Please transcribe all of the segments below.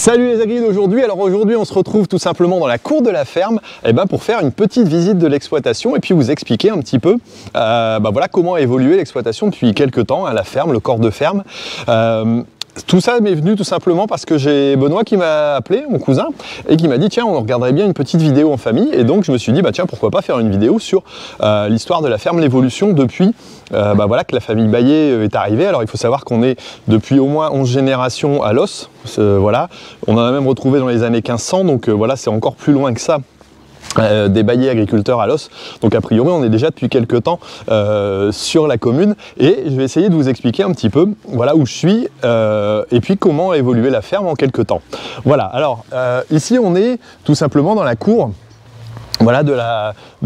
Salut les agris d'aujourd'hui. Alors aujourd'hui on se retrouve tout simplement dans la cour de la ferme pour faire une petite visite de l'exploitation et puis vous expliquer un petit peu voilà, comment a évolué l'exploitation depuis quelques temps, la ferme, le corps de ferme. Tout ça m'est venu tout simplement parce que j'ai Benoît qui m'a appelé, mon cousin, et qui m'a dit tiens on regarderait bien une petite vidéo en famille, et donc je me suis dit tiens pourquoi pas faire une vidéo sur l'histoire de la ferme, l'évolution depuis voilà, que la famille Baillet est arrivée. Alors il faut savoir qu'on est depuis au moins 11 générations à Los, voilà. On en a même retrouvé dans les années 1500, donc voilà, c'est encore plus loin que ça. Des Baillet agriculteurs à Los, donc a priori on est déjà depuis quelques temps sur la commune, et je vais essayer de vous expliquer un petit peu voilà où je suis et puis comment a évolué la ferme en quelques temps. Voilà, alors ici on est tout simplement dans la cour voilà, de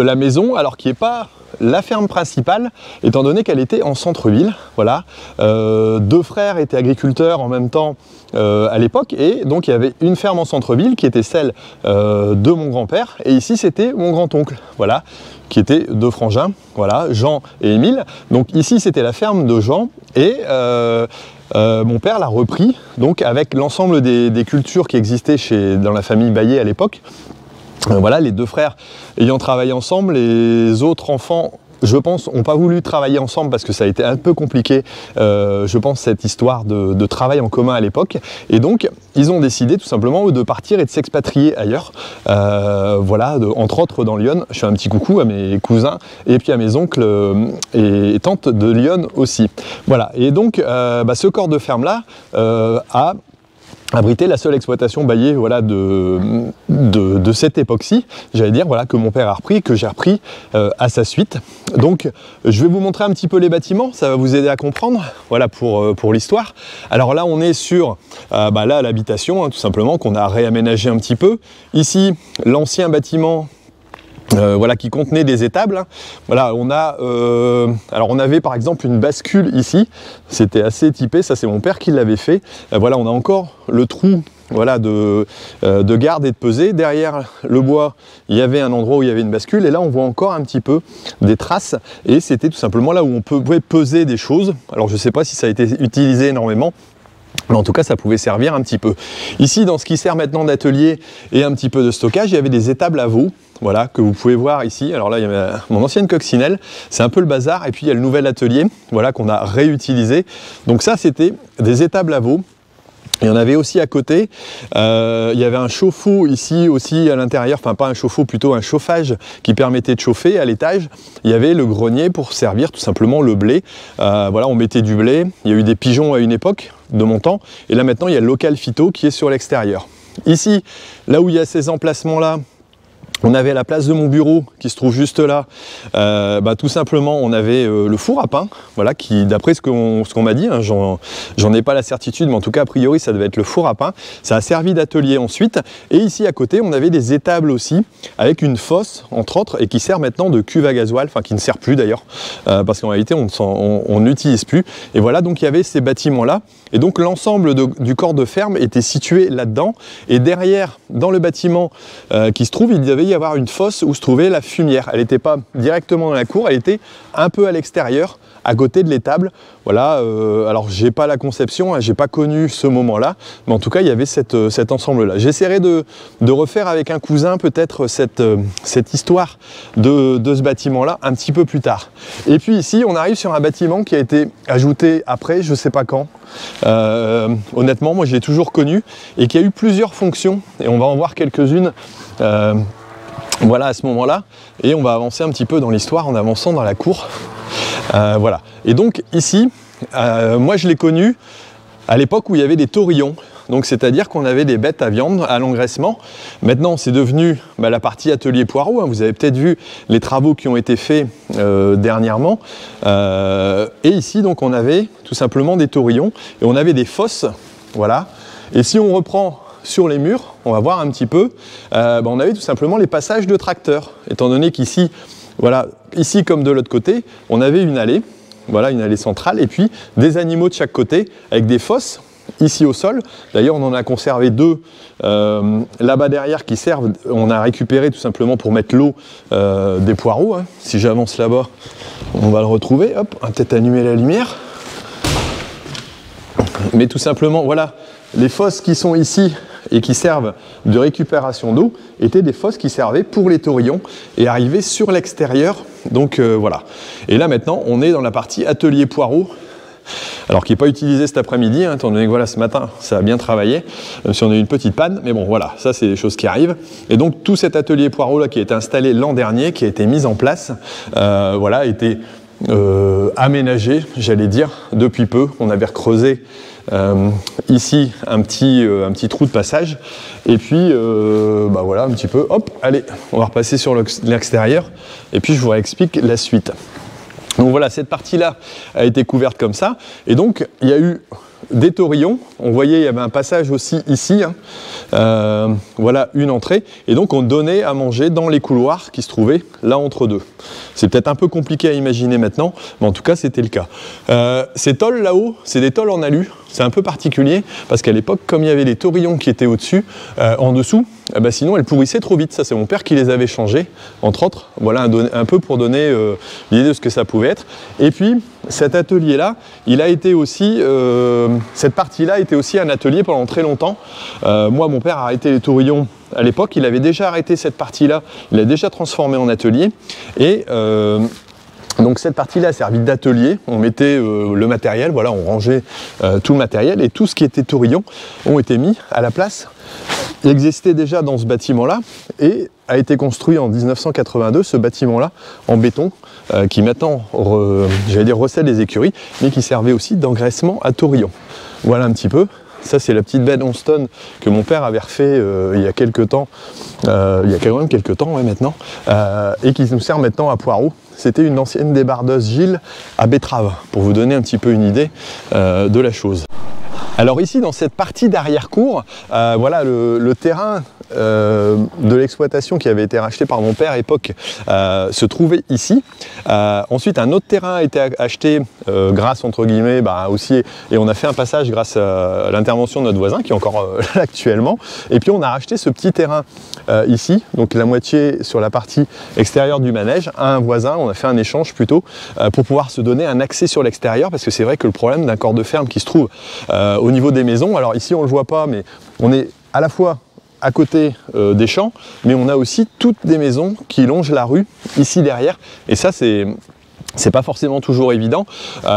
la maison, alors qui n'est pas la ferme principale, étant donné qu'elle était en centre-ville. Voilà. Deux frères étaient agriculteurs en même temps à l'époque, et donc il y avait une ferme en centre-ville qui était celle de mon grand-père, et ici c'était mon grand-oncle, voilà, qui était deux frangins, voilà, Jean et Émile. Donc ici c'était la ferme de Jean, et mon père l'a repris, donc avec l'ensemble des cultures qui existaient dans la famille Baillet à l'époque. Voilà, les deux frères ayant travaillé ensemble, les autres enfants, je pense, n'ont pas voulu travailler ensemble parce que ça a été un peu compliqué, je pense, cette histoire de travail en commun à l'époque. Et donc, ils ont décidé tout simplement de partir et de s'expatrier ailleurs. Voilà, entre autres dans Lyon. Je fais un petit coucou à mes cousins et puis à mes oncles et tantes de Lyon aussi. Voilà, et donc, ce corps de ferme-là a abrité la seule exploitation Baillet, voilà, de cette époque-ci, j'allais dire, voilà, que mon père a repris, que j'ai repris à sa suite. Donc je vais vous montrer un petit peu les bâtiments, ça va vous aider à comprendre, voilà, pour l'histoire. Alors là on est sur là l'habitation, tout simplement, qu'on a réaménagé un petit peu. Ici l'ancien bâtiment voilà, qui contenait des étables. Voilà, on a alors on avait par exemple une bascule ici, c'était assez typé, ça c'est mon père qui l'avait fait. Voilà, on a encore le trou, voilà, de garde et de pesée. Derrière le bois, il y avait un endroit où il y avait une bascule, et là on voit encore un petit peu des traces, et c'était tout simplement là où on pouvait peser des choses. Alors je sais pas si ça a été utilisé énormément, mais en tout cas ça pouvait servir un petit peu. Ici, dans ce qui sert maintenant d'atelier et un petit peu de stockage, il y avait des étables à veau, voilà, que vous pouvez voir ici. Alors là il y a mon ancienne coccinelle, c'est un peu le bazar, et puis il y a le nouvel atelier, voilà, qu'on a réutilisé. Donc ça c'était des étables à veau. Il y en avait aussi à côté, il y avait un chauffe-eau ici aussi à l'intérieur, enfin pas un chauffe-eau, plutôt un chauffage qui permettait de chauffer à l'étage. Il y avait le grenier pour servir tout simplement le blé. Voilà, on mettait du blé, il y a eu des pigeons à une époque de mon temps, et là maintenant il y a le local phyto qui est sur l'extérieur. Ici, là où il y a ces emplacements-là, on avait la place de mon bureau qui se trouve juste là, tout simplement on avait le four à pain, voilà, qui d'après ce qu'on m'a dit, hein, j'en ai pas la certitude, mais en tout cas a priori ça devait être le four à pain. Ça a servi d'atelier ensuite, et ici à côté on avait des étables aussi, avec une fosse entre autres, et qui sert maintenant de cuve à gasoil, enfin qui ne sert plus d'ailleurs, parce qu'en réalité on n'utilise plus. Et voilà, donc il y avait ces bâtiments là, et donc l'ensemble du corps de ferme était situé là-dedans, et derrière, dans le bâtiment qui se trouve, il devait y avoir une fosse où se trouvait la fumière. Elle n'était pas directement dans la cour, elle était un peu à l'extérieur, à côté de l'étable. Voilà, alors j'ai pas la conception, hein, j'ai pas connu ce moment-là, mais en tout cas il y avait cet ensemble-là. J'essaierai de refaire avec un cousin peut-être cette histoire de ce bâtiment-là un petit peu plus tard. Et puis ici on arrive sur un bâtiment qui a été ajouté après, je sais pas quand. Honnêtement, moi je l'ai toujours connu, et qui a eu plusieurs fonctions, et on va en voir quelques-unes. Voilà, à ce moment-là, et on va avancer un petit peu dans l'histoire en avançant dans la cour. Voilà, et donc ici, moi je l'ai connu à l'époque où il y avait des taurillons, donc c'est-à-dire qu'on avait des bêtes à viande à l'engraissement. Maintenant c'est devenu la partie atelier poireau, hein. Vous avez peut-être vu les travaux qui ont été faits dernièrement, et ici donc on avait tout simplement des taurillons, et on avait des fosses, voilà. Et si on reprend sur les murs, on va voir un petit peu, on avait tout simplement les passages de tracteurs, étant donné qu'ici, voilà, ici comme de l'autre côté, on avait une allée, voilà, une allée centrale, et puis des animaux de chaque côté, avec des fosses ici au sol. D'ailleurs on en a conservé deux là-bas derrière qui servent, on a récupéré tout simplement pour mettre l'eau des poireaux, hein. Si j'avance là-bas, on va le retrouver, hop, on va peut-être allumer la lumière. Mais tout simplement, voilà, les fosses qui sont ici, et qui servent de récupération d'eau étaient des fosses qui servaient pour les taurillons et arrivaient sur l'extérieur. Donc voilà. Et là maintenant, on est dans la partie atelier poireaux. Alors qui n'est pas utilisé cet après-midi, hein, étant donné que voilà, ce matin ça a bien travaillé, même si on a eu une petite panne, mais bon voilà, ça c'est des choses qui arrivent. Et donc tout cet atelier poireaux là qui a été installé l'an dernier, qui a été mis en place, voilà, a été aménagé, j'allais dire, depuis peu. On avait recreusé ici un petit trou de passage, et puis bah voilà un petit peu, hop, allez, on va repasser sur l'extérieur, et puis je vous réexplique la suite. Donc voilà, cette partie-là a été couverte comme ça, et donc il y a eu des taurillons. On voyait il y avait un passage aussi ici, hein. Voilà une entrée, et donc on donnait à manger dans les couloirs qui se trouvaient là entre deux. C'est peut-être un peu compliqué à imaginer maintenant, mais en tout cas c'était le cas. Ces tôles là-haut, c'est des tôles en alu. C'est un peu particulier parce qu'à l'époque, comme il y avait les taurillons qui étaient au-dessus, en dessous, bah sinon elles pourrissaient trop vite. Ça, c'est mon père qui les avait changées, entre autres. Voilà un peu pour donner l'idée de ce que ça pouvait être. Et puis, cet atelier-là, il a été aussi, cette partie-là était aussi un atelier pendant très longtemps. Moi, mon père a arrêté les taurillons à l'époque. Il avait déjà arrêté cette partie-là. Il l'a déjà transformé en atelier. Et donc cette partie-là a servi d'atelier, on mettait le matériel, voilà, on rangeait tout le matériel, et tout ce qui était taurillon ont été mis à la place. Il existait déjà dans ce bâtiment-là, et a été construit en 1982, ce bâtiment-là, en béton, qui maintenant, j'allais dire, recèle les écuries, mais qui servait aussi d'engraissement à taurillon. Voilà un petit peu. Ça, c'est la petite benne 11 tonnes que mon père avait refait il y a quelques temps, il y a quand même quelques temps ouais, maintenant, et qui nous sert maintenant à poireaux. C'était une ancienne débardeuse Gilles à betterave, pour vous donner un petit peu une idée de la chose. Alors ici, dans cette partie d'arrière-cour, voilà le terrain de l'exploitation qui avait été racheté par mon père à l'époque se trouvait ici. Ensuite, un autre terrain a été acheté grâce, entre guillemets, bah, aussi, et on a fait un passage grâce à l'intervention de notre voisin, qui est encore là actuellement. Et puis on a racheté ce petit terrain ici, donc la moitié sur la partie extérieure du manège, à un voisin. On a fait un échange plutôt pour pouvoir se donner un accès sur l'extérieur, parce que c'est vrai que le problème d'un corps de ferme qui se trouve au niveau des maisons, alors ici on ne le voit pas, mais on est à la fois à côté des champs, mais on a aussi toutes des maisons qui longent la rue ici derrière, et ça c'est pas forcément toujours évident,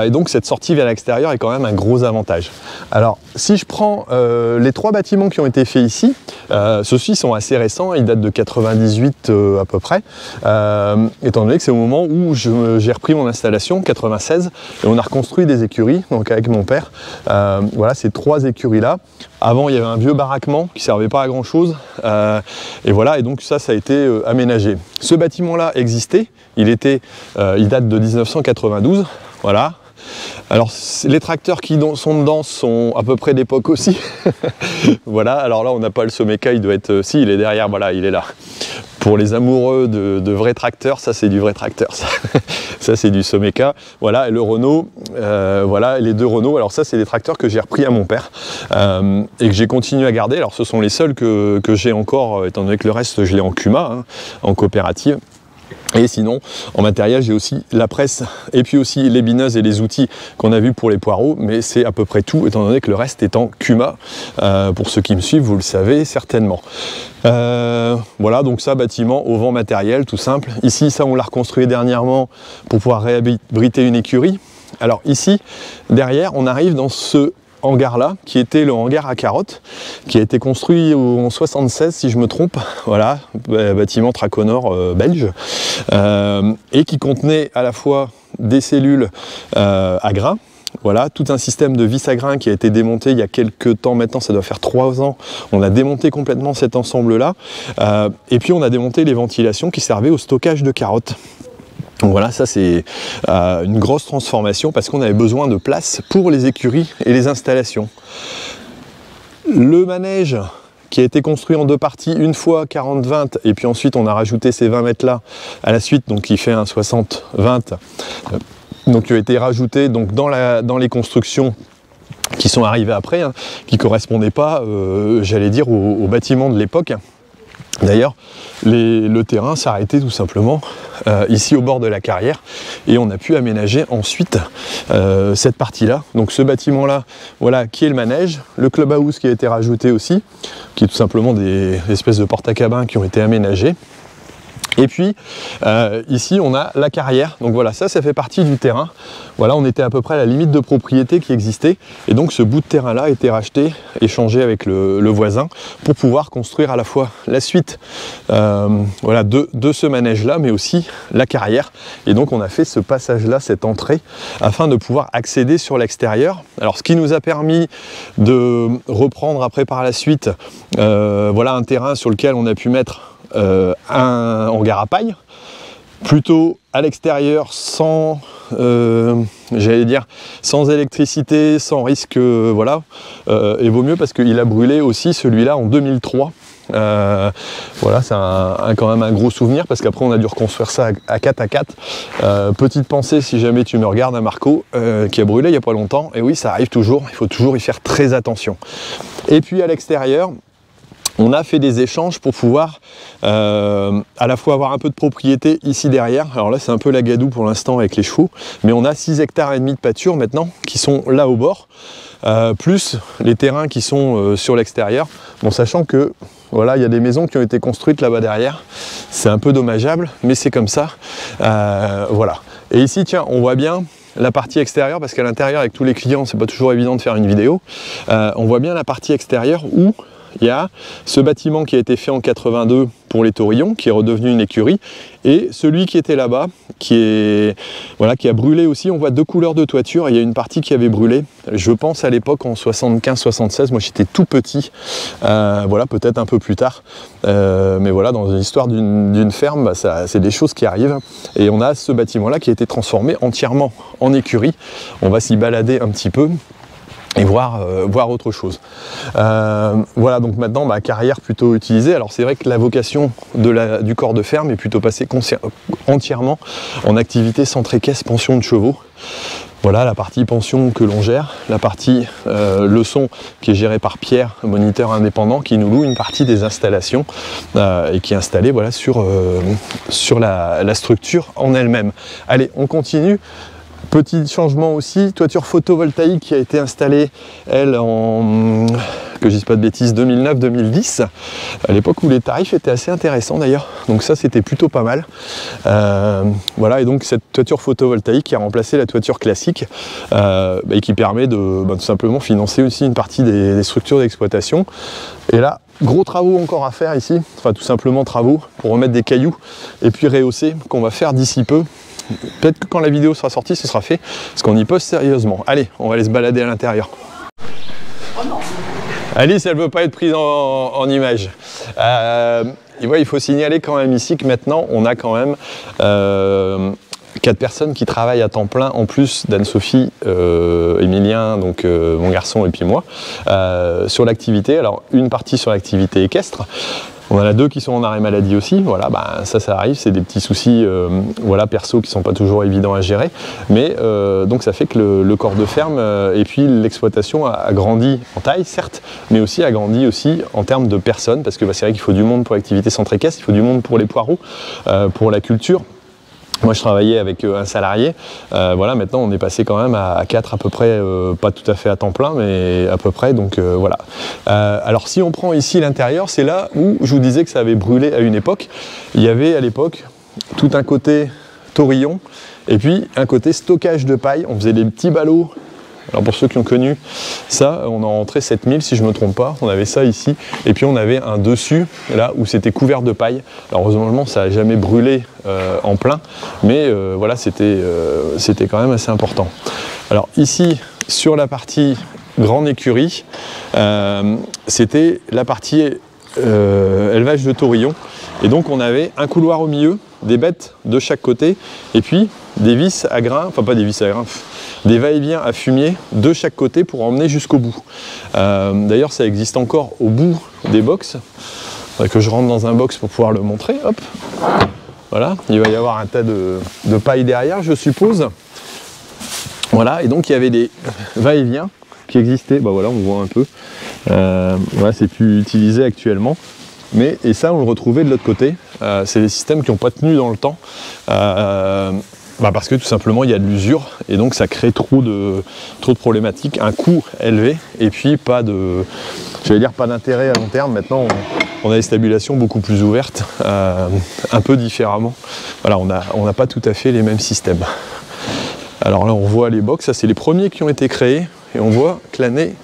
et donc cette sortie vers l'extérieur est quand même un gros avantage. Alors si je prends les trois bâtiments qui ont été faits ici, ceux-ci sont assez récents, ils datent de 98 à peu près, étant donné que c'est au moment où j'ai repris mon installation, 96, et on a reconstruit des écuries, donc avec mon père. Voilà ces trois écuries là. Avant il y avait un vieux baraquement qui servait pas à grand chose, et voilà, et donc ça a été aménagé. Ce bâtiment là existait, il date de 1992, voilà. Alors les tracteurs qui sont dedans sont à peu près d'époque aussi. Voilà, alors là on n'a pas le Someca, il doit être, si il est derrière, voilà, il est là. Pour les amoureux de vrais tracteurs, ça c'est du vrai tracteur, ça c'est du Someca. Voilà, et le Renault, voilà, les deux Renault, alors ça c'est des tracteurs que j'ai repris à mon père et que j'ai continué à garder. Alors ce sont les seuls que j'ai encore, étant donné que le reste je l'ai en Kuma, hein, en coopérative. Et sinon, en matériel, j'ai aussi la presse et puis aussi les bineuses et les outils qu'on a vus pour les poireaux, mais c'est à peu près tout, étant donné que le reste est en Kuma. Pour ceux qui me suivent, vous le savez certainement. Voilà, donc ça, bâtiment au vent matériel, tout simple. Ici, ça, on l'a reconstruit dernièrement pour pouvoir réhabiliter une écurie. Alors ici, derrière, on arrive dans ce hangar là, qui était le hangar à carottes, qui a été construit en 76 si je me trompe, voilà, bâtiment Traconor belge, et qui contenait à la fois des cellules à grains, voilà, tout un système de vis à grains qui a été démonté il y a quelques temps maintenant, ça doit faire 3 ans, on a démonté complètement cet ensemble là, et puis on a démonté les ventilations qui servaient au stockage de carottes. Donc voilà, ça c'est une grosse transformation parce qu'on avait besoin de place pour les écuries et les installations. Le manège qui a été construit en deux parties, une fois 40-20 et puis ensuite on a rajouté ces 20 mètres là à la suite, donc qui fait un 60-20, donc qui a été rajouté donc, dans les constructions qui sont arrivées après, hein, qui ne correspondaient pas, j'allais dire, au bâtiment de l'époque. D'ailleurs, le terrain s'arrêtait tout simplement ici au bord de la carrière et on a pu aménager ensuite cette partie-là. Donc ce bâtiment-là, voilà, qui est le manège, le clubhouse qui a été rajouté aussi, qui est tout simplement des espèces de porte-à-cabins qui ont été aménagés. Et puis ici on a la carrière, donc voilà, ça fait partie du terrain. Voilà, on était à peu près à la limite de propriété qui existait et donc ce bout de terrain là a été racheté, échangé avec le voisin pour pouvoir construire à la fois la suite voilà, de ce manège là mais aussi la carrière. Et donc on a fait ce passage là, cette entrée, afin de pouvoir accéder sur l'extérieur. Alors ce qui nous a permis de reprendre après par la suite voilà, un terrain sur lequel on a pu mettre un hangar à paille, plutôt à l'extérieur, sans j'allais dire sans électricité, sans risque, voilà, et vaut mieux parce qu'il a brûlé aussi celui-là en 2003. Voilà, c'est quand même un gros souvenir parce qu'après on a dû reconstruire ça à 4x4. Petite pensée si jamais tu me regardes, à Marco qui a brûlé il n'y a pas longtemps, et oui, ça arrive toujours, il faut toujours y faire très attention. Et puis à l'extérieur, on a fait des échanges pour pouvoir à la fois avoir un peu de propriété ici derrière. Alors là c'est un peu la gadoue pour l'instant avec les chevaux, mais on a 6 hectares et demi de pâture maintenant qui sont là au bord, plus les terrains qui sont sur l'extérieur. Bon, sachant que voilà, il y a des maisons qui ont été construites là-bas derrière, c'est un peu dommageable, mais c'est comme ça. Voilà. Et ici, tiens, on voit bien la partie extérieure, parce qu'à l'intérieur avec tous les clients c'est pas toujours évident de faire une vidéo. On voit bien la partie extérieure où il y a ce bâtiment qui a été fait en 82 pour les taurillons, qui est redevenu une écurie, et celui qui était là-bas, qui a brûlé aussi. On voit 2 couleurs de toiture, il y a une partie qui avait brûlé, je pense à l'époque en 75-76, moi j'étais tout petit, voilà, peut-être un peu plus tard, mais voilà, dans l'histoire d'une ferme, bah, c'est des choses qui arrivent, et on a ce bâtiment-là qui a été transformé entièrement en écurie. On va s'y balader un petit peu et voir autre chose. Voilà, donc maintenant, bah, carrière plutôt utilisée. Alors c'est vrai que la vocation du corps de ferme est plutôt passée entièrement en activité centrée caisse pension de chevaux. Voilà la partie pension que l'on gère, la partie leçon qui est gérée par Pierre, moniteur indépendant, qui nous loue une partie des installations et qui est installée, voilà, sur la structure en elle-même. Allez, on continue. Petit changement aussi, toiture photovoltaïque qui a été installée, elle, en, que je dise pas de bêtises, 2009-2010, à l'époque où les tarifs étaient assez intéressants d'ailleurs, donc ça c'était plutôt pas mal. Voilà, et donc cette toiture photovoltaïque qui a remplacé la toiture classique et qui permet de tout simplement financer aussi une partie des structures d'exploitation. Et là, gros travaux encore à faire ici, enfin tout simplement travaux pour remettre des cailloux et puis rehausser, qu'on va faire d'ici peu. Peut-être que quand la vidéo sera sortie, ce sera fait, parce qu'on y pose sérieusement. Allez, on va aller se balader à l'intérieur. Alice, elle ne veut pas être prise en image. Et ouais, il faut signaler quand même ici que maintenant, on a quand même 4 personnes qui travaillent à temps plein, en plus d'Anne-Sophie, Emilien, donc mon garçon, et puis moi, sur l'activité. Alors, une partie sur l'activité équestre. On en a 2 qui sont en arrêt maladie aussi, voilà, bah, ça arrive, c'est des petits soucis voilà, perso qui ne sont pas toujours évidents à gérer, mais donc ça fait que le corps de ferme et puis l'exploitation a grandi en taille, certes, mais aussi a grandi aussi en termes de personnes, parce que bah, c'est vrai qu'il faut du monde pour l'activité centrée caisse, il faut du monde pour les poireaux, pour la culture. Moi je travaillais avec un salarié, voilà, maintenant on est passé quand même à 4 à peu près, pas tout à fait à temps plein, mais à peu près, donc voilà. Alors si on prend ici l'intérieur, c'est là où je vous disais que ça avait brûlé à une époque. Il y avait à l'époque tout un côté taurillon, et puis un côté stockage de paille, on faisait des petits ballots. Alors pour ceux qui ont connu ça, on en rentrait 7000 si je ne me trompe pas, on avait ça ici, et puis on avait un dessus, là où c'était couvert de paille. Alors heureusement ça n'a jamais brûlé en plein, mais voilà, c'était quand même assez important. Alors ici, sur la partie grande écurie, c'était la partie élevage de taurillons, et donc on avait un couloir au milieu, des bêtes de chaque côté, et puis des vis à grains, enfin pas des vis à grains, des va-et-vient à fumier de chaque côté pour emmener jusqu'au bout. D'ailleurs ça existe encore au bout des box. Il faudrait que je rentre dans un box pour pouvoir le montrer. Hop. Voilà, il va y avoir un tas de paille derrière, je suppose. Voilà, et donc il y avait des va-et-vient qui existaient. Bah voilà, on voit un peu. Voilà, c'est plus utilisé actuellement. et ça on le retrouvait de l'autre côté. C'est des systèmes qui n'ont pas tenu dans le temps. Parce que tout simplement il y a de l'usure et donc ça crée trop de problématiques, un coût élevé et puis pas d'intérêt à long terme. Maintenant on a des stabulations beaucoup plus ouvertes, un peu différemment. Voilà, on n'a pas tout à fait les mêmes systèmes. Alors là on voit les box, ça c'est les premiers qui ont été créés et on voit que l'année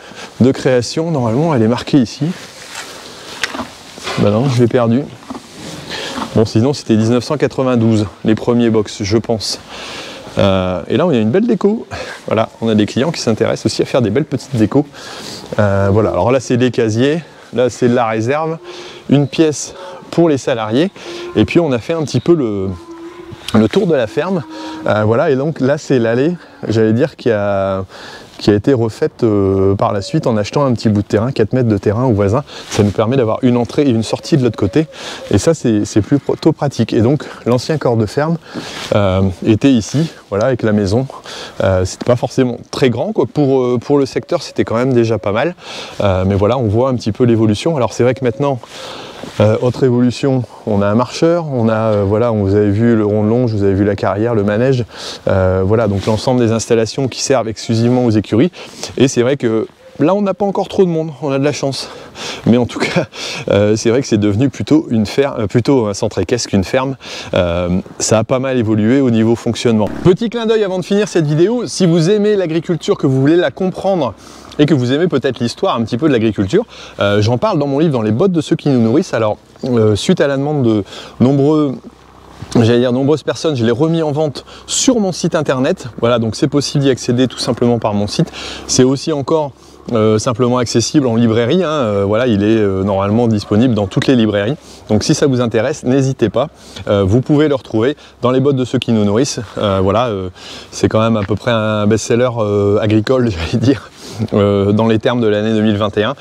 de création normalement elle est marquée ici. Ben non, je l'ai perdu. Bon, sinon c'était 1992, les premiers box, je pense. Et là, on a une belle déco. Voilà, on a des clients qui s'intéressent aussi à faire des belles petites décos. Voilà, alors là, c'est des casiers. Là, c'est de la réserve. Une pièce pour les salariés. Et puis, on a fait un petit peu le tour de la ferme. Voilà, et donc là, c'est l'allée, j'allais dire, qui a été refaite par la suite en achetant un petit bout de terrain, 4 mètres de terrain au voisin. Ça nous permet d'avoir une entrée et une sortie de l'autre côté. Et ça, c'est plutôt pratique. Et donc, l'ancien corps de ferme était ici, voilà, avec la maison. C'était pas forcément très grand, quoi. Pour le secteur, c'était quand même déjà pas mal. Mais voilà, on voit un petit peu l'évolution. Alors, c'est vrai que maintenant, autre évolution, on a un marcheur, on a, voilà, vous avez vu le rond de longe, vous avez vu la carrière, le manège, voilà, donc l'ensemble des installations qui servent exclusivement aux écuries. Et c'est vrai que là, on n'a pas encore trop de monde, on a de la chance. Mais en tout cas, c'est vrai que c'est devenu plutôt une ferme, plutôt un centre équestre qu'une ferme. Ça a pas mal évolué au niveau fonctionnement. Petit clin d'œil avant de finir cette vidéo, si vous aimez l'agriculture, que vous voulez la comprendre, et que vous aimez peut-être l'histoire un petit peu de l'agriculture, j'en parle dans mon livre, dans les bottes de ceux qui nous nourrissent. Alors, suite à la demande de nombreuses personnes, je l'ai remis en vente sur mon site internet. Voilà, donc c'est possible d'y accéder tout simplement par mon site. C'est aussi encore simplement accessible en librairie, hein. Voilà, il est normalement disponible dans toutes les librairies. Donc si ça vous intéresse, n'hésitez pas. Vous pouvez le retrouver dans les bottes de ceux qui nous nourrissent. Voilà, c'est quand même à peu près un best-seller agricole, j'allais dire. Dans les termes de l'année 2021,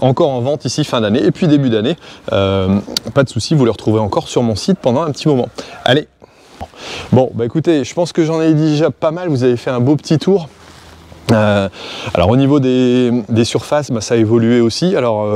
encore en vente ici fin d'année et puis début d'année, pas de souci, vous le retrouvez encore sur mon site pendant un petit moment. Allez, bon bah écoutez, je pense que j'en ai déjà pas mal, vous avez fait un beau petit tour. Alors au niveau des surfaces, bah, ça a évolué aussi. Alors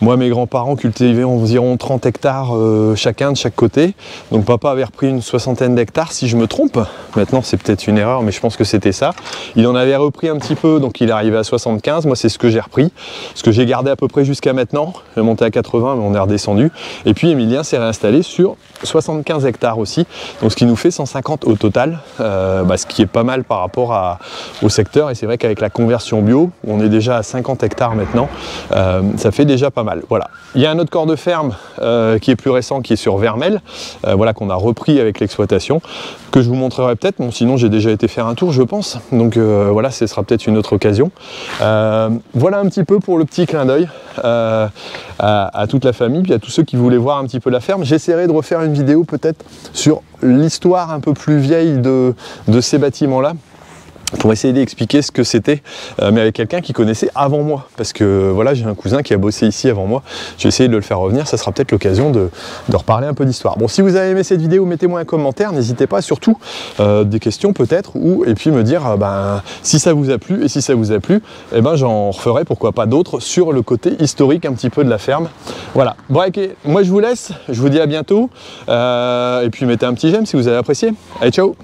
moi, mes grands-parents cultivaient environ 30 hectares chacun de chaque côté. Donc papa avait repris une 60aine d'hectares si je me trompe. Maintenant c'est peut-être une erreur, mais je pense que c'était ça. Il en avait repris un petit peu, donc il est arrivé à 75. Moi c'est ce que j'ai repris, ce que j'ai gardé à peu près jusqu'à maintenant. J'ai monté à 80, mais on est redescendu. Et puis Emilien s'est réinstallé sur 75 hectares aussi, donc ce qui nous fait 150 au total, ce qui est pas mal par rapport au secteur. Et c'est vrai qu'avec la conversion bio, on est déjà à 50 hectares maintenant, ça fait déjà pas mal. Voilà. Il y a un autre corps de ferme qui est plus récent, qui est sur Vermel, voilà, qu'on a repris avec l'exploitation, que je vous montrerai peut-être. Bon, sinon j'ai déjà été faire un tour, je pense, donc voilà, ce sera peut-être une autre occasion. Voilà un petit peu pour le petit clin d'œil à toute la famille, puis à tous ceux qui voulaient voir un petit peu la ferme. J'essaierai de refaire une vidéo peut-être sur l'histoire un peu plus vieille de ces bâtiments-là, pour essayer d'expliquer ce que c'était, mais avec quelqu'un qui connaissait avant moi, parce que voilà, j'ai un cousin qui a bossé ici avant moi. Je vais essayer de le faire revenir, ça sera peut-être l'occasion de reparler un peu d'histoire. Bon, si vous avez aimé cette vidéo, mettez-moi un commentaire, n'hésitez pas, surtout des questions peut-être, et puis me dire si ça vous a plu, et si ça vous a plu, eh ben, j'en referai pourquoi pas d'autres sur le côté historique un petit peu de la ferme. Voilà, bon ok, moi je vous laisse, je vous dis à bientôt, et puis mettez un petit j'aime si vous avez apprécié. Allez, ciao!